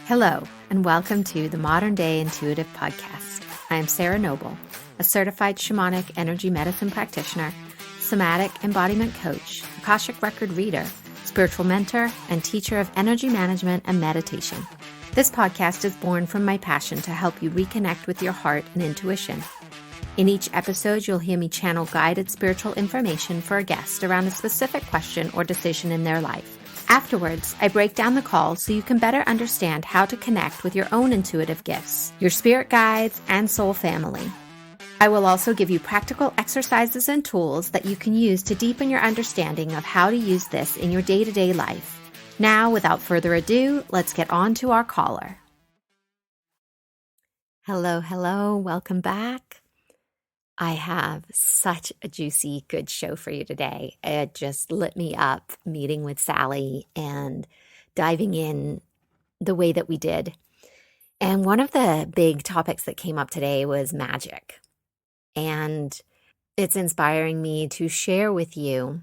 Hello, and welcome to the Modern Day Intuitive Podcast. I am Sarah Noble, a certified shamanic energy medicine practitioner, somatic embodiment coach, Akashic record reader, spiritual mentor, and teacher of energy management and meditation. This podcast is born from my passion to help you reconnect with your heart and intuition. In each episode, you'll hear me channel guided spiritual information for a guest around a specific question or decision in their life. Afterwards, I break down the call so you can better understand how to connect with your own intuitive gifts, your spirit guides, and soul family. I will also give you practical exercises and tools that you can use to deepen your understanding of how to use this in your day-to-day life. Now, without further ado, let's get on to our caller. Hello, welcome back. I have such a juicy, good show for you today. It just lit me up meeting with Sally and diving in the way that we did. And one of the big topics that came up today was magic. And it's inspiring me to share with you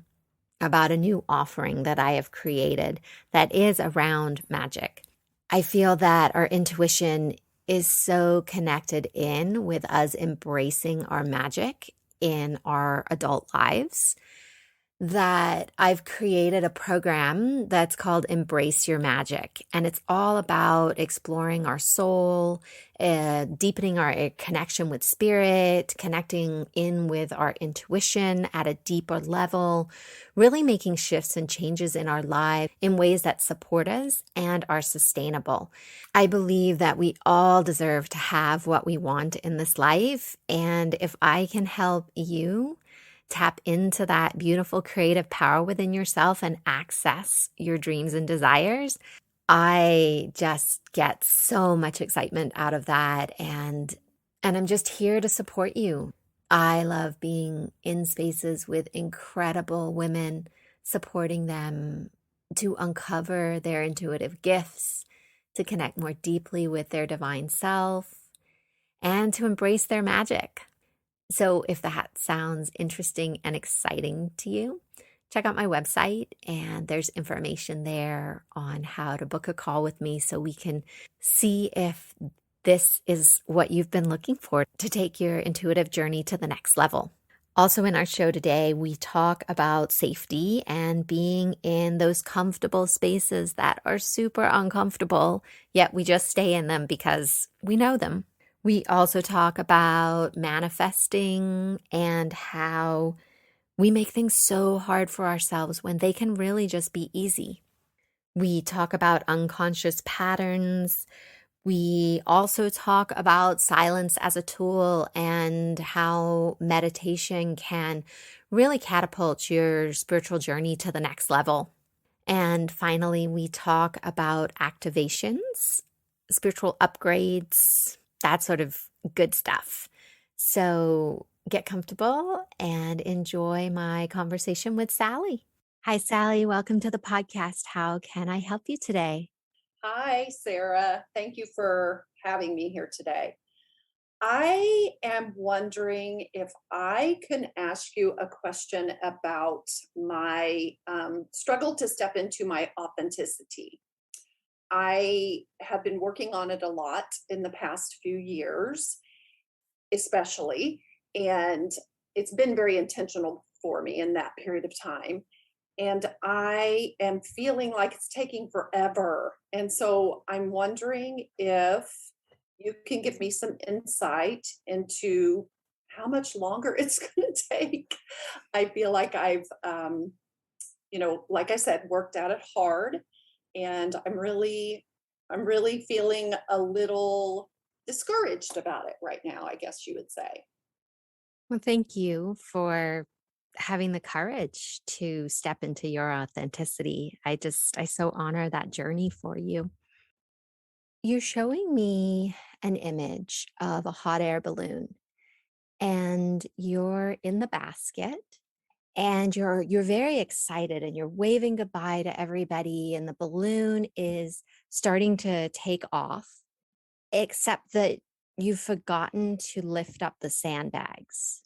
about a new offering that I have created that is around magic. I feel that our intuition is so connected in with us embracing our magic in our adult lives that I've created a program that's called Embrace Your Magic. And it's all about exploring our soul, deepening our connection with spirit, connecting in with our intuition at a deeper level, really making shifts and changes in our life in ways that support us and are sustainable. I believe that we all deserve to have what we want in this life. And if I can help you tap into that beautiful creative power within yourself and access your dreams and desires, I just get so much excitement out of that. And I'm just here to support you. I love being in spaces with incredible women, supporting them to uncover their intuitive gifts, to connect more deeply with their divine self, and to embrace their magic. So if that sounds interesting and exciting to you, check out my website, and there's information there on how to book a call with me so we can see if this is what you've been looking for to take your intuitive journey to the next level. Also in our show today, we talk about safety and being in those comfortable spaces that are super uncomfortable, yet we just stay in them because we know them. We also talk about manifesting and how we make things so hard for ourselves when they can really just be easy. We talk about unconscious patterns. We also talk about silence as a tool and how meditation can really catapult your spiritual journey to the next level. And finally, we talk about activations, spiritual upgrades, that sort of good stuff. So get comfortable and enjoy my conversation with Sally. Hi, Sally. Welcome to the podcast. How can I help you today? Hi, Sarah. Thank you for having me here today. I am wondering if I can ask you a question about my struggle to step into my authenticity. I have been working on it a lot in the past few years, especially, and it's been very intentional for me in that period of time. And I am feeling like it's taking forever. And so I'm wondering if you can give me some insight into how much longer it's going to take. I feel like I've like I said, worked at it hard, and I'm really feeling a little discouraged about it right now, I guess you would say. Well, thank you for having the courage to step into your authenticity. I so honor that journey for you. You're showing me an image of a hot air balloon, and you're in the basket, and you're very excited, and you're waving goodbye to everybody, and the balloon is starting to take off, except that you've forgotten to lift up the sandbags.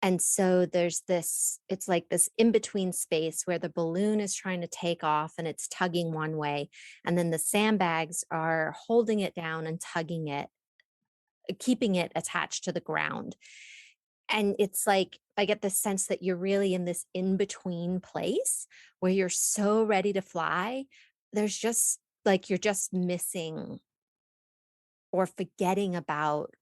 And so there's this it's like this in between space where the balloon is trying to take off and it's tugging one way, and then the sandbags are holding it down and tugging it, keeping it attached to the ground. And it's like I get the sense that you're really in this in between place where you're so ready to fly. There's just like you're just missing or forgetting about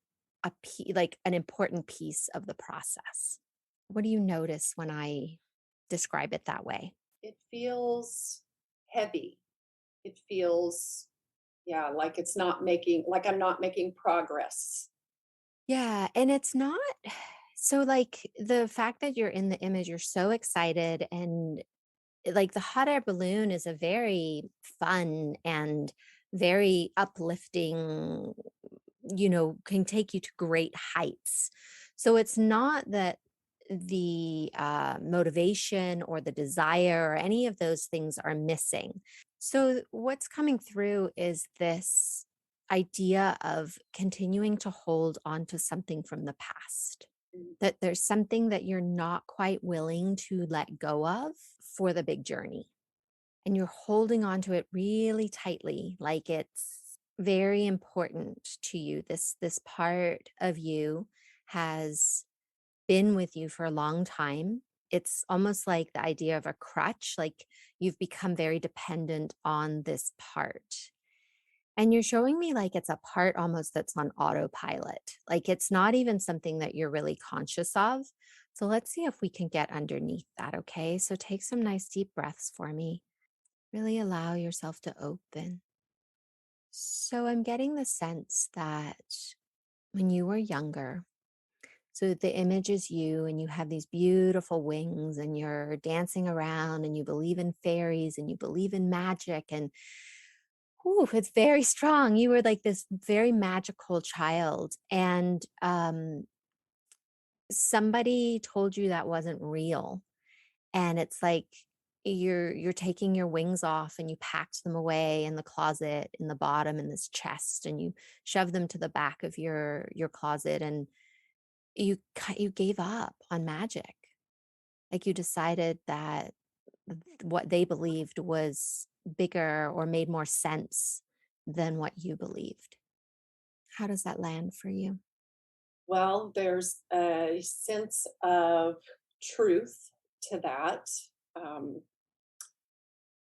like an important piece of the process. What do you notice when I describe it that way? It feels heavy. It feels, yeah, like it's not making, like I'm not making progress. Yeah, and it's not so like the fact that you're in the image, you're so excited and like the hot air balloon is a very fun and very uplifting, can take you to great heights. So it's not that the motivation or the desire or any of those things are missing. So what's coming through is this idea of continuing to hold on to something from the past, Mm. that there's something that you're not quite willing to let go of for the big journey. And you're holding on to it really tightly, like it's very important to you. This part of you has been with you for a long time. It's almost like the idea of a crutch, like you've become very dependent on this part. And you're showing me like it's a part almost that's on autopilot. Like it's not even something that you're really conscious of. So let's see if we can get underneath that. Okay. So take some nice deep breaths for me. Really allow yourself to open. So I'm getting the sense that when you were younger, so the image is you and you have these beautiful wings and you're dancing around and you believe in fairies and you believe in magic and ooh, it's very strong. You were like this very magical child, and somebody told you that wasn't real, and it's like you're taking your wings off and you packed them away in the closet in the bottom in this chest, and you shove them to the back of your closet, and you gave up on magic. Like you decided that what they believed was bigger or made more sense than what you believed. How does that land for you? Well, there's a sense of truth to that. Um,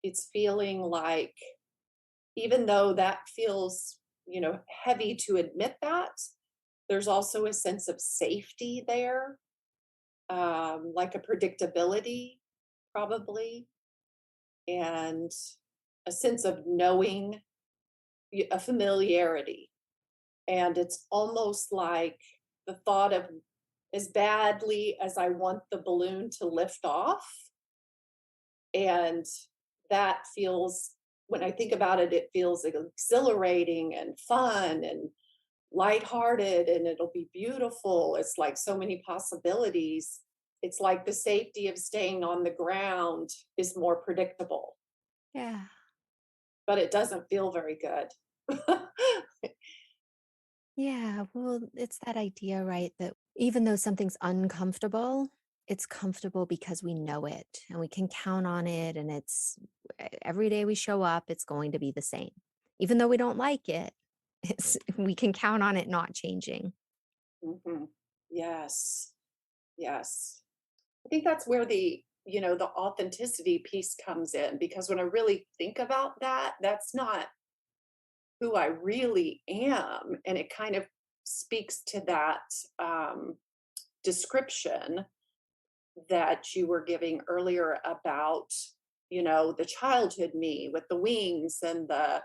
it's feeling like, even though that feels, heavy to admit that, there's also a sense of safety there, like a predictability, probably, and a sense of knowing, a familiarity. And it's almost like the thought of, as badly as I want the balloon to lift off, and that feels, when I think about it, it feels exhilarating and fun and lighthearted, and it'll be beautiful. It's like so many possibilities. It's like the safety of staying on the ground is more predictable, Yeah. but it doesn't feel very good. Yeah. Well, it's that idea, right? That even though something's uncomfortable, it's comfortable because we know it and we can count on it. And every day we show up, it's going to be the same. Even though we don't like it, we can count on it not changing. Mhm. Yes. Yes. I think that's where the authenticity piece comes in, because when I really think about that, that's not who I really am. And it kind of speaks to that um, description that you were giving earlier about, the childhood me with the wings and the,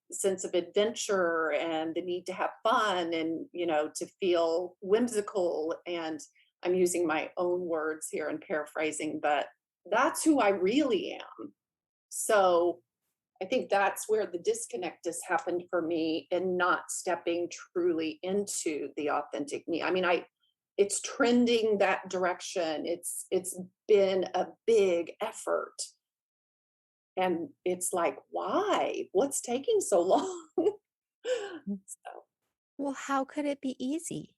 sense of adventure and the need to have fun and, to feel whimsical. And I'm using my own words here and paraphrasing, but that's who I really am. So I think that's where the disconnect has happened for me in not stepping truly into the authentic me. I mean, it's trending that direction. It's been a big effort. And it's like, why? What's taking so long? Mm. So, Well, how could it be easy?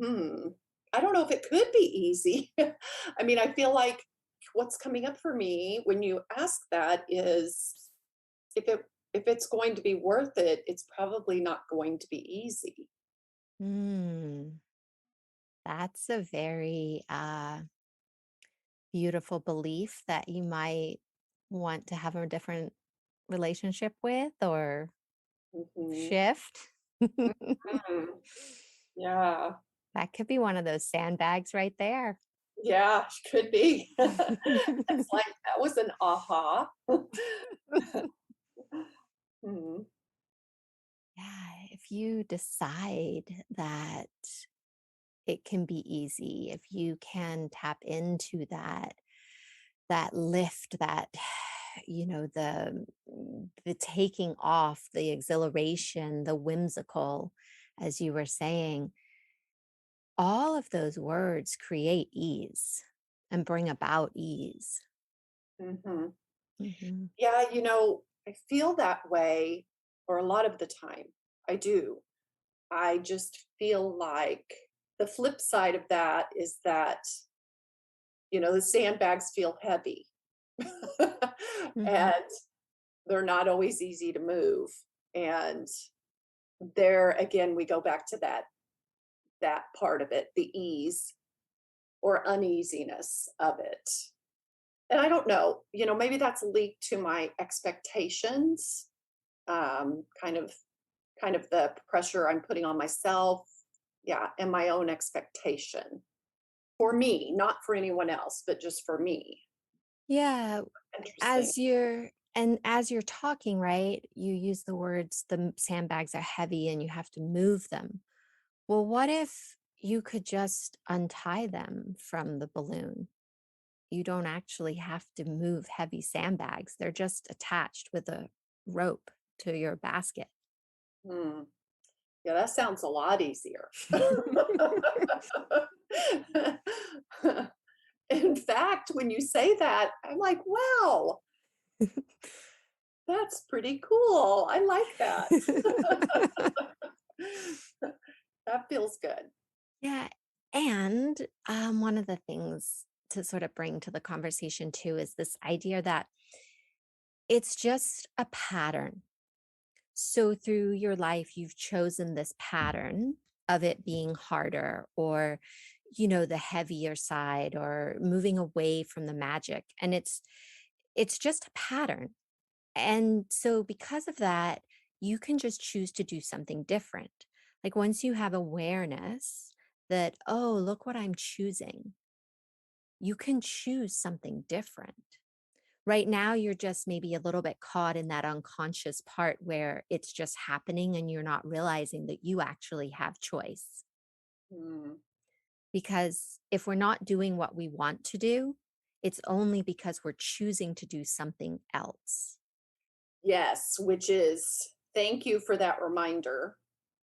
hmm. I don't know if it could be easy. I mean, I feel like what's coming up for me when you ask that is if it if it's going to be worth it, it's probably not going to be easy. Mm, that's a very beautiful belief that you might want to have a different relationship with or Mhm. shift. Mhm. Yeah. That could be one of those sandbags right there. Yeah, could be. It's like that was an aha. Mhm. Yeah, if you decide that it can be easy, if you can tap into that lift, that the taking off, the exhilaration, the whimsical, as you were saying, all of those words create ease and bring about ease. Mhm. Mhm. Yeah, I feel that way, or a lot of the time. I do. I just feel like the flip side of that is that, the sandbags feel heavy. Mhm. And they're not always easy to move. And there again we go back to that part of it, the ease or uneasiness of it. And I don't know, maybe that's linked to my expectations, kind of the pressure I'm putting on myself, yeah, and my own expectation for me, not for anyone else, but just for me. Yeah, Interesting. as you're talking, right, you use the words, sandbags are heavy and you have to move them. Well, what if you could just untie them from the balloon? You don't actually have to move heavy sandbags. They're just attached with a rope to your basket. Hmm. Yeah, that sounds a lot easier. In fact, when you say that, I'm like, wow, that's pretty cool. I like that. That feels good. Yeah. And one of the things to sort of bring to the conversation too is this idea that it's just a pattern. So through your life, you've chosen this pattern of it being harder or, the heavier side or moving away from the magic. And it's just a pattern. And so because of that, you can just choose to do something different. Like once you have awareness that, oh, look what I'm choosing, you can choose something different. Right now, you're just maybe a little bit caught in that unconscious part where it's just happening and you're not realizing that you actually have choice. Hmm. Because if we're not doing what we want to do, it's only because we're choosing to do something else. Yes, which is thank you for that reminder.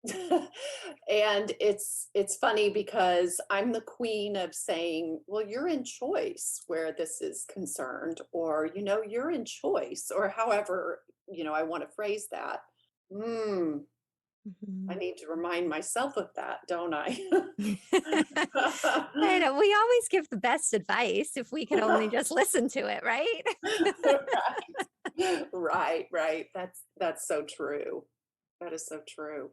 And it's funny because I'm the queen of saying, well, you're in choice where this is concerned, or you're in choice, or however, I want to phrase that. Hmm. I Mhm. need to remind myself of that, don't I? I know we always give the best advice if we could only just listen to it, right? Right. Right, right. That's so true. That is so true.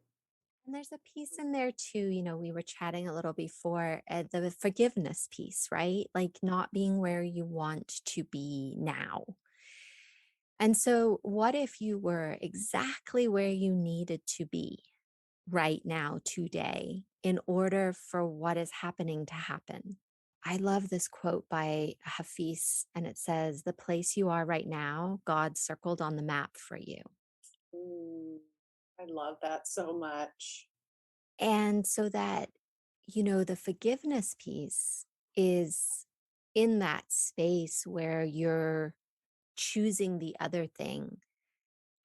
And there's a piece in there too, we were chatting a little before, the forgiveness piece, right? Like not being where you want to be now. And so, what if you were exactly where you needed to be right now, today, in order for what is happening to happen? I love this quote by Hafiz, and it says, "The place you are right now, God circled on the map for you." Mm, I love that so much. And so that, the forgiveness piece is in that space where you're choosing the other thing.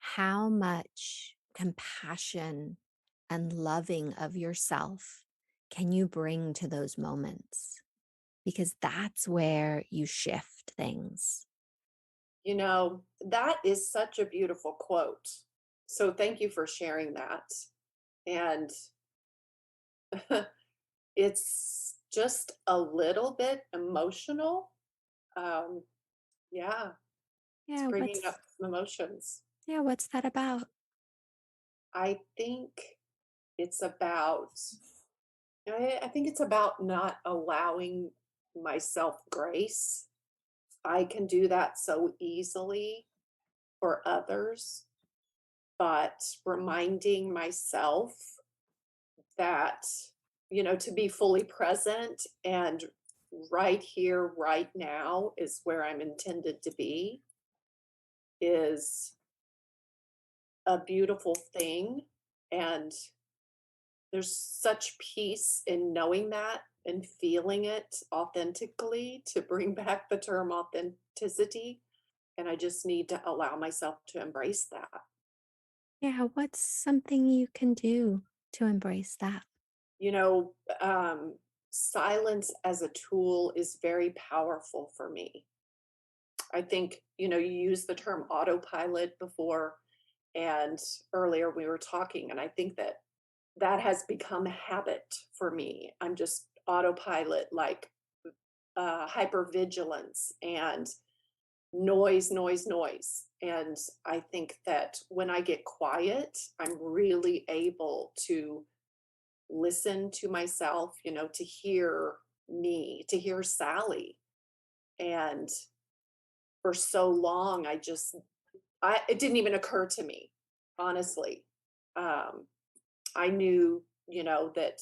How much compassion and loving of yourself can you bring to those moments? Because that's where you shift things. That is such a beautiful quote. So thank you for sharing that. And it's just a little bit emotional. Um, yeah, it's Yeah, bringing up some emotions. what's that about? I think it's about I think it's about not allowing myself grace. I can do that so easily for others, but reminding myself that, to be fully present and right here, right now is where I'm intended to be is a beautiful thing. And there's such peace in knowing that and feeling it authentically to bring back the term authenticity. And I just need to allow myself to embrace that. Yeah, what's something you can do to embrace that? You know, silence as a tool is very powerful for me. I think, you used the term autopilot before, and earlier we were talking, and I think that that has become a habit for me. I'm just autopilot, like hypervigilance and noise, noise, noise. And I think that when I get quiet, I'm really able to listen to myself, to hear me, to hear Sally. And for so long, it didn't even occur to me, honestly. Um, I knew, that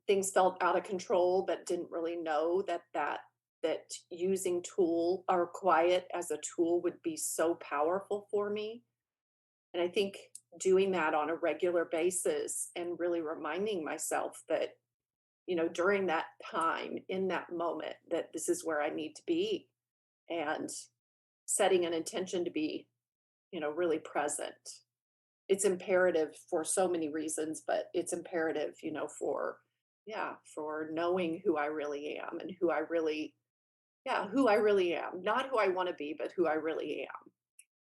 things felt out of control, but didn't really know that using tool or quiet as a tool would be so powerful for me. And I think doing that on a regular basis and really reminding myself that, during that time, in that moment, that this is where I need to be and setting an intention to be, really present. It's imperative for so many reasons, but it's imperative, for knowing who I really am and who I really am. Not who I want to be, but who I really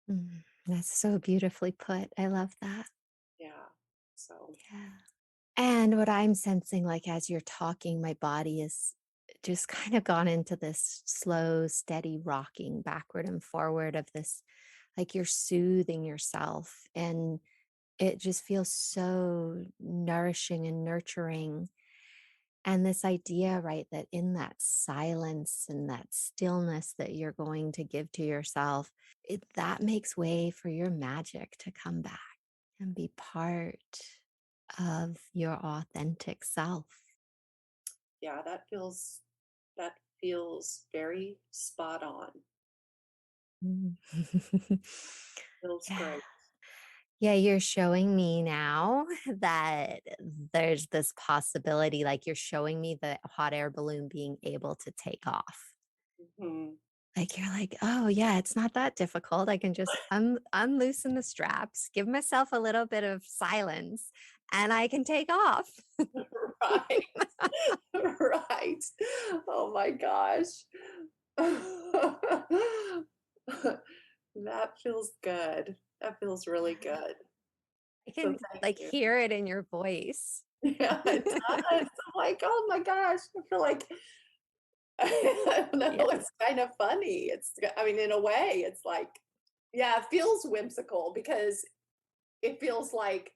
am. That's so beautifully put. I love that. Yeah. So, Yeah. And what I'm sensing, like as you're talking, my body is just kind of gone into this slow, steady rocking backward and forward of this, like you're soothing yourself. And it just feels so nourishing and nurturing. And this idea, right, that in that silence and that stillness that you're going to give to yourself, that makes way for your magic to come back and be part of your authentic self. yeah, that feels very spot on. Mm. Feels Yeah. great. Yeah, you're showing me now that there's this possibility, like you're showing me the hot air balloon being able to take off. Mhm. Like you're like, oh yeah, it's not that difficult. I can just unloosen the straps, give myself a little bit of silence, and I can take off. Right. Right. Oh my gosh. That feels good. That feels really good. I So can thank like you. hear it in your voice. Yeah, it does. I'm like, oh my gosh. I feel like I don't know, Yeah. it's kind of funny. I mean, in a way, it's like, yeah, it feels whimsical because it feels like,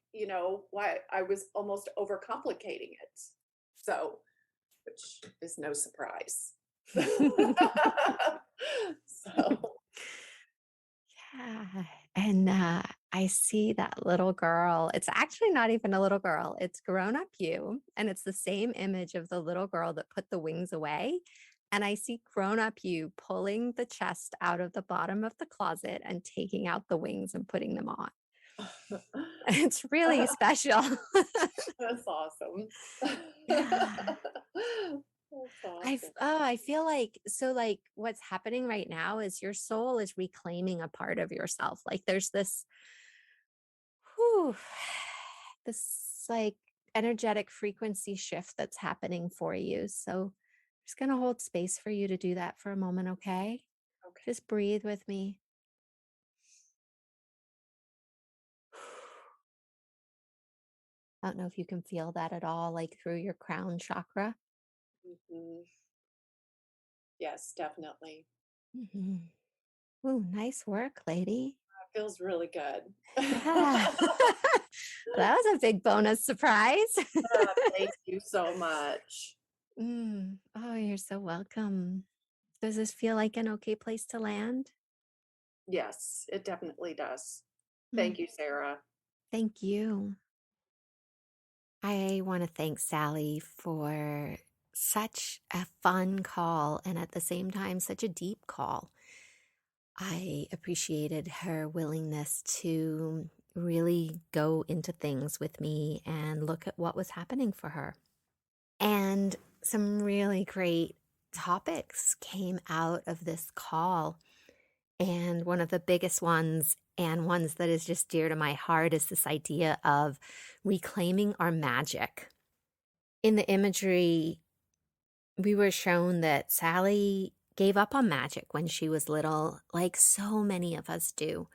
why I was almost overcomplicating it. So, which is no surprise. So, Yeah. And I see that little girl. It's actually not even a little girl, it's grown up you. And it's the same image of the little girl that put the wings away. And I see grown up you pulling the chest out of the bottom of the closet and taking out the wings and putting them on. It's really special. that's awesome. Yeah. That's awesome. I feel like so like what's happening right now is your soul is reclaiming a part of yourself. Like there's this whew, this like energetic frequency shift that's happening for you. So I'm just going to hold space for you to do that for a moment, okay? Okay. Just breathe with me. I don't know if you can feel that at all, like through your crown chakra. Mhm. Yes, definitely. Mhm. Ooh, nice work, lady. That feels really good. Yeah. That was a big bonus surprise. Thank you so much. Oh, you're so welcome. Does this feel like an okay place to land? Yes, it definitely does. Mm, Thank you, Sarah. thank you. I want to thank Sally for such a fun call and at the same time, such a deep call. I appreciated her willingness to really go into things with me and look at what was happening for her. And some really great topics came out of this call. And one of the biggest ones, and ones that is just dear to my heart, is this idea of reclaiming our magic. In the imagery, we were shown that Sally gave up on magic when she was little, like so many of us do.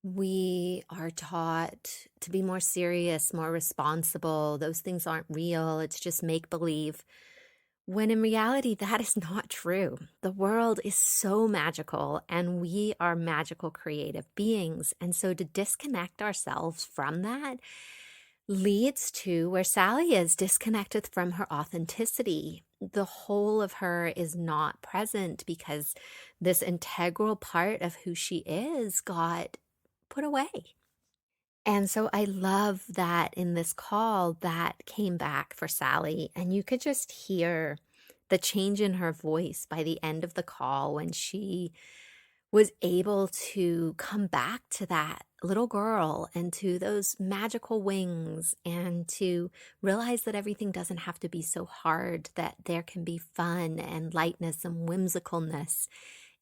We are taught to be more serious, more responsible. Those things aren't real. It's just make believe. When in reality, that is not true. The world is so magical and we are magical creative beings. And so to disconnect ourselves from that leads to where Sally is disconnected from her authenticity. The whole of her is not present because this integral part of who she is got put away. And so I love that in this call that came back for Sally, and you could just hear the change in her voice by the end of the call when she was able to come back to that little girl and to those magical wings and to realize that everything doesn't have to be so hard, that there can be fun and lightness and whimsicalness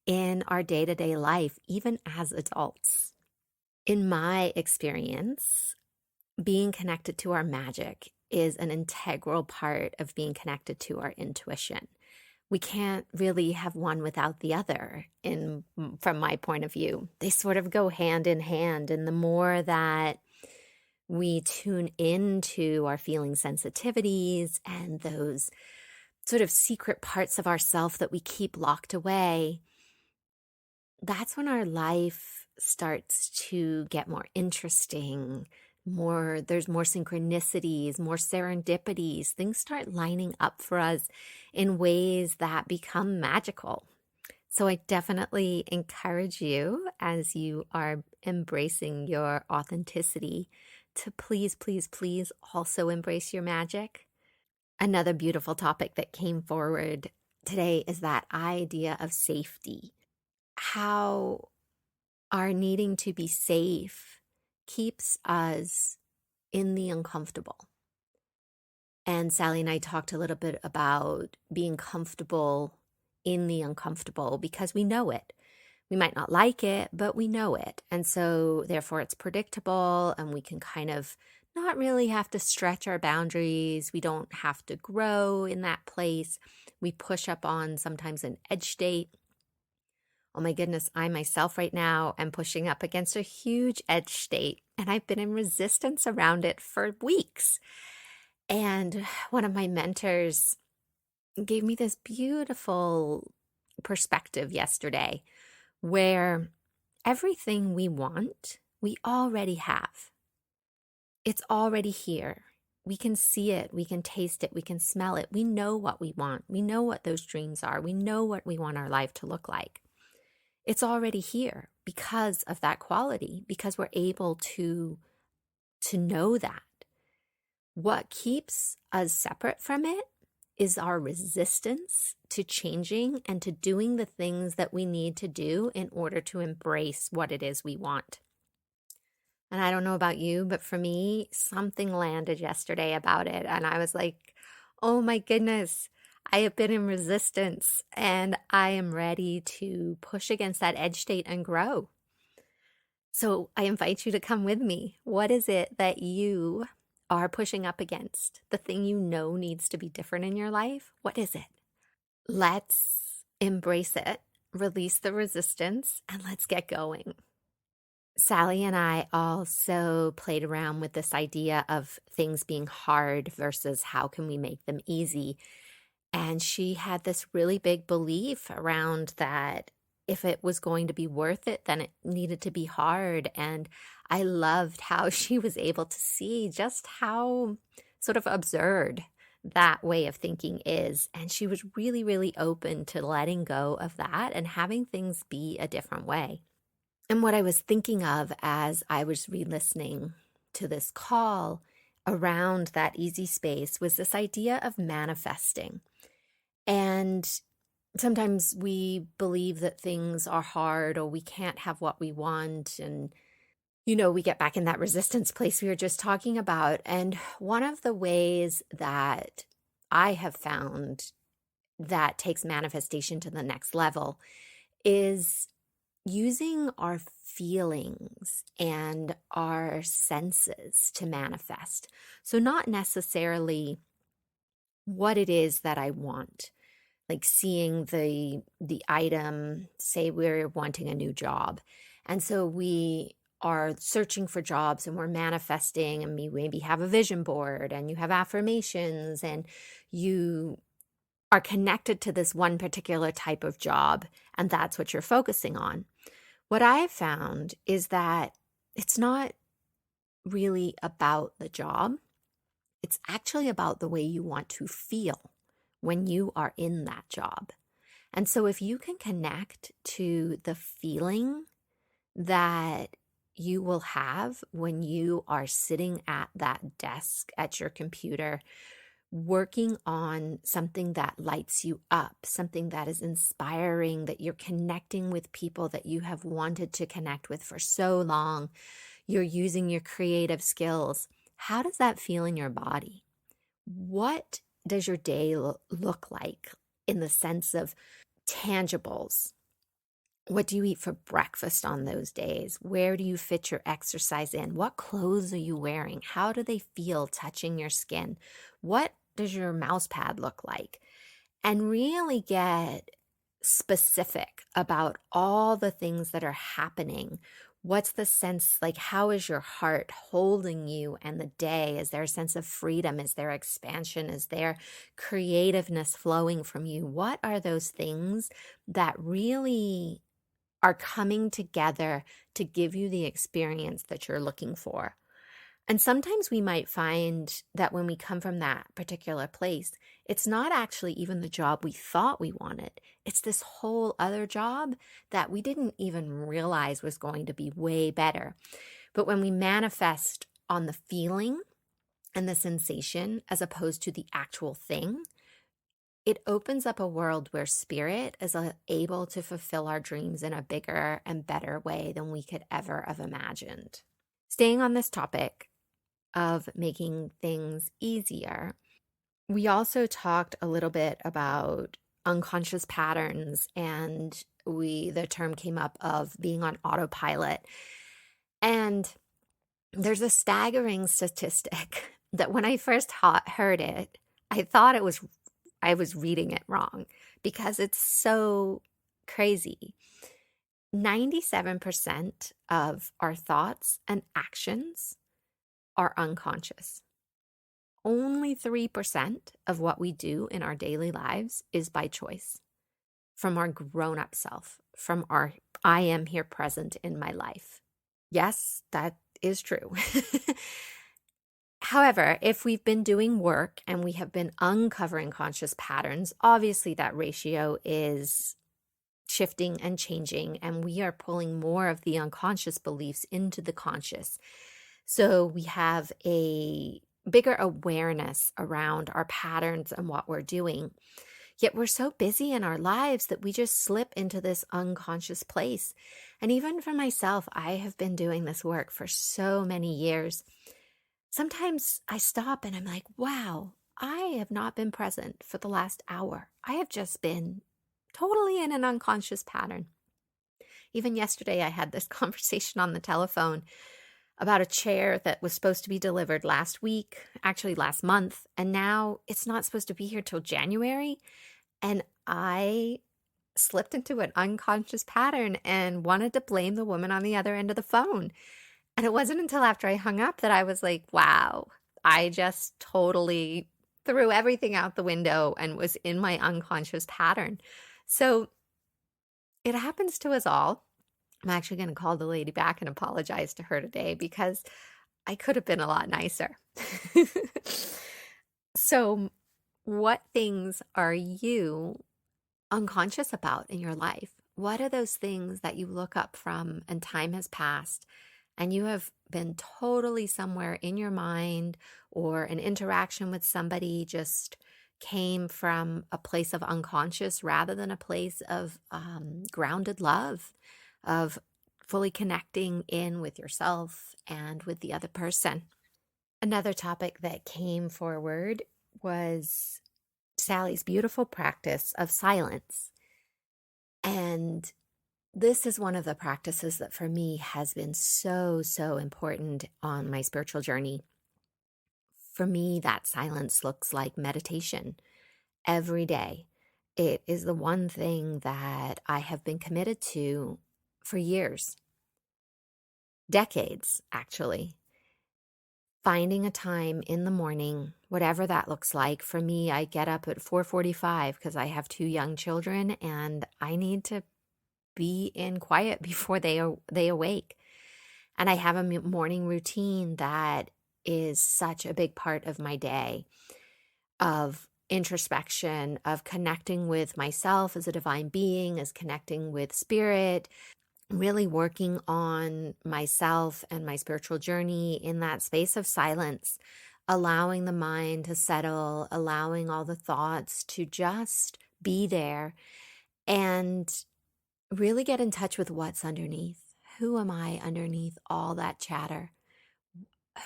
in our day to day life, even as adults. In my experience, being connected to our magic is an integral part of being connected to our intuition. We can't really have one without the other in from my point of view. They sort of go hand in hand, and the more that we tune into our feeling sensitivities and those sort of secret parts of ourself that we keep locked away, that's when our life starts to get more interesting. There's more synchronicities, more serendipities. Things start lining up for us in ways that become magical. So I definitely encourage you, as you are embracing your authenticity, to please, please, please also embrace your magic. Another beautiful topic that came forward today is that idea of safety. How our needing to be safe keeps us in the uncomfortable. And Sally and I talked a little bit about being comfortable in the uncomfortable because we know it. We might not like it, but we know it. And so, therefore, it's predictable and we can kind of not really have to stretch our boundaries. We don't have to grow in that place. We push up on sometimes an edge state. Oh my goodness, I myself right now am pushing up against a huge edge state, and I've been in resistance around it for weeks. And one of my mentors gave me this beautiful perspective yesterday where everything we want, we already have. It's already here. We can see it, we can taste it, we can smell it. We know what we want. We know what those dreams are. We know what we want our life to look like. It's already here because of that quality, because we're able to know that. What keeps us separate from it is our resistance to changing and to doing the things that we need to do in order to embrace what it is we want. And I don't know about you, but for me, something landed yesterday about it. And I was like, oh my goodness, I have been in resistance and I am ready to push against that edge state and grow. So I invite you to come with me. What is it that you are pushing up against? The thing you know needs to be different in your life? What is it? Let's embrace it, release the resistance, and let's get going. Sally and I also played around with this idea of things being hard versus how can we make them easy. And she had this really big belief around that if it was going to be worth it, then it needed to be hard. And I loved how she was able to see just how sort of absurd that way of thinking is. And she was really, really open to letting go of that and having things be a different way. And what I was thinking of as I was re listening to this call around that easy space was this idea of manifesting. And sometimes we believe that things are hard or we can't have what we want. And, we get back in that resistance place we were just talking about. And one of the ways that I have found that takes manifestation to the next level is using our feelings and our senses to manifest. So, not necessarily what it is that I want, like seeing the item, say we're wanting a new job. And so we are searching for jobs and we're manifesting, and we maybe have a vision board and you have affirmations and you are connected to this one particular type of job, and that's what you're focusing on. What I've found is that it's not really about the job. It's actually about the way you want to feel when you are in that job. And so if you can connect to the feeling that you will have when you are sitting at that desk at your computer, working on something that lights you up, something that is inspiring, that you're connecting with people that you have wanted to connect with for so long, you're using your creative skills. How does that feel in your body? What does your day look like in the sense of tangibles? What do you eat for breakfast on those days? Where do you fit your exercise in? What clothes are you wearing? How do they feel touching your skin? What does your mouse pad look like? And really get specific about all the things that are happening. What's the sense, like, how is your heart holding you and the day? Is there a sense of freedom? Is there expansion? Is there creativeness flowing from you? What are those things that really are coming together to give you the experience that you're looking for? And sometimes we might find that when we come from that particular place, it's not actually even the job we thought we wanted. It's this whole other job that we didn't even realize was going to be way better. But when we manifest on the feeling and the sensation as opposed to the actual thing, it opens up a world where spirit is able to fulfill our dreams in a bigger and better way than we could ever have imagined. Staying on this topic of making things easier, we also talked a little bit about unconscious patterns, and the term came up of being on autopilot. And there's a staggering statistic that when I first heard it, I thought I was reading it wrong because it's so crazy. 97% of our thoughts and actions are unconscious. Only 3% of what we do in our daily lives is by choice, from our grown-up self, from our I am here present in my life. Yes, that is true. However, if we've been doing work and we have been uncovering conscious patterns, obviously that ratio is shifting and changing, and we are pulling more of the unconscious beliefs into the conscious. So we have a bigger awareness around our patterns and what we're doing. Yet we're so busy in our lives that we just slip into this unconscious place. And even for myself, I have been doing this work for so many years. Sometimes I stop and I'm like, wow, I have not been present for the last hour. I have just been totally in an unconscious pattern. Even yesterday, I had this conversation on the telephone about a chair that was supposed to be delivered last week, actually last month, and now it's not supposed to be here till January. And I slipped into an unconscious pattern and wanted to blame the woman on the other end of the phone. And it wasn't until after I hung up that I was like, wow, I just totally threw everything out the window and was in my unconscious pattern. So it happens to us all. I'm actually going to call the lady back and apologize to her today because I could have been a lot nicer. So, what things are you unconscious about in your life? What are those things that you look up from and time has passed and you have been totally somewhere in your mind, or an interaction with somebody just came from a place of unconscious rather than a place of grounded love, of fully connecting in with yourself and with the other person? Another topic that came forward was Sally's beautiful practice of silence. And this is one of the practices that for me has been so, so important on my spiritual journey. For me, that silence looks like meditation every day. It is the one thing that I have been committed to for years, decades, actually. Finding a time in the morning, whatever that looks like. For me, I get up at 4:45 because I have two young children and I need to be in quiet before they awake. And I have a morning routine that is such a big part of my day, of introspection, of connecting with myself as a divine being, as connecting with spirit, really working on myself and my spiritual journey in that space of silence, allowing the mind to settle, allowing all the thoughts to just be there, and really get in touch with what's underneath. Who am I underneath all that chatter?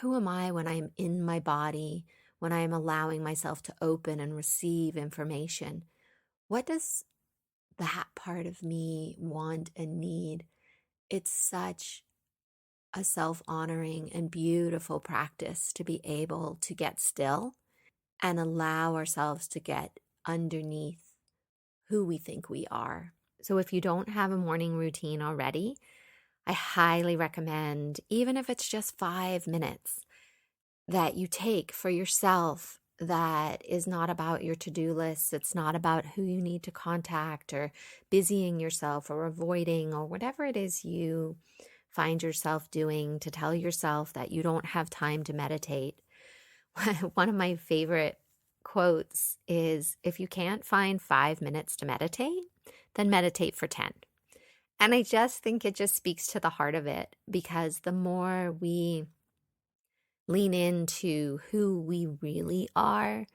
Who am I when I'm in my body, when I am allowing myself to open and receive information? What does that part of me want and need? It's such a self-honoring and beautiful practice to be able to get still and allow ourselves to get underneath who we think we are. So if you don't have a morning routine already, I highly recommend, even if it's just 5 minutes, that you take for yourself, that is not about your to-do list. It's not about who you need to contact or busying yourself or avoiding or whatever it is you find yourself doing to tell yourself that you don't have time to meditate. One of my favorite quotes is, if you can't find 5 minutes to meditate, then meditate for 10. And I just think it just speaks to the heart of it, because the more we lean into who we really are,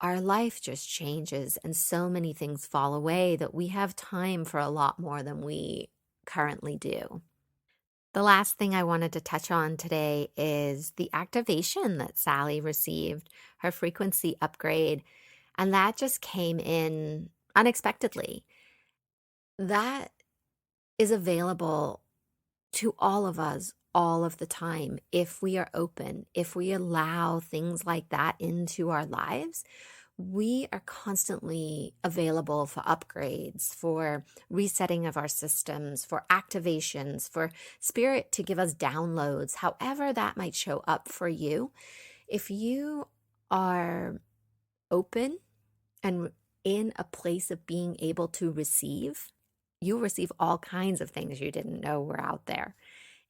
our life just changes and so many things fall away that we have time for a lot more than we currently do. The last thing I wanted to touch on today is the activation that Sally received, her frequency upgrade, and that just came in unexpectedly. That is available to all of us all of the time if we are open, if we allow things like that into our lives. We are constantly available for upgrades, for resetting of our systems, for activations, for spirit to give us downloads, however that might show up for you. If you are open and in a place of being able to receive, you'll receive all kinds of things you didn't know were out there.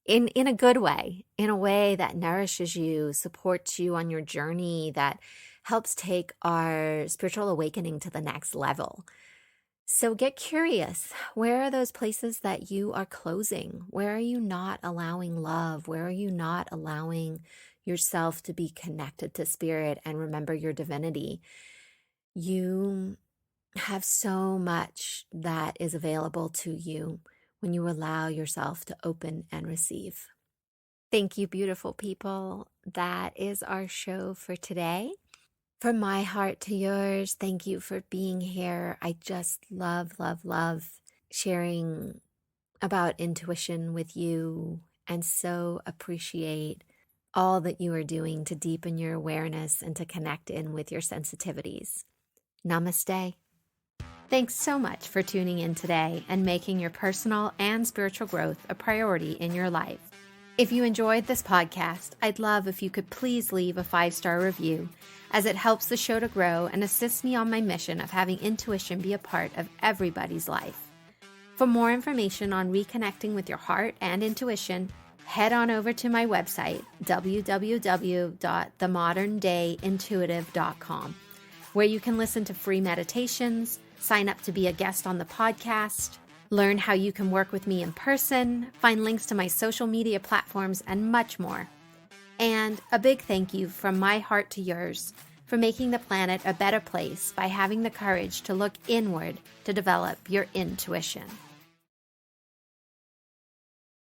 In a good way, in a way that nourishes you, supports you on your journey, that helps take our spiritual awakening to the next level. So get curious. Where are those places that you are closing? Where are you not allowing love? Where are you not allowing yourself to be connected to spirit and remember your divinity? You have so much that is available to you when you allow yourself to open and receive. Thank you, beautiful people. That is our show for today. From my heart to yours, thank you for being here. I just love, love, love sharing about intuition with you, and so appreciate all that you are doing to deepen your awareness and to connect in with your sensitivities. Namaste. Thanks so much for tuning in today and making your personal and spiritual growth a priority in your life. If you enjoyed this podcast, I'd love if you could please leave a 5-star review as it helps the show to grow and assists me on my mission of having intuition be a part of everybody's life. For more information on reconnecting with your heart and intuition, head on over to my website, www.themoderndayintuitive.com, where you can listen to free meditations, sign up to be a guest on the podcast, learn how you can work with me in person, find links to my social media platforms, and much more. And a big thank you from my heart to yours for making the planet a better place by having the courage to look inward to develop your intuition.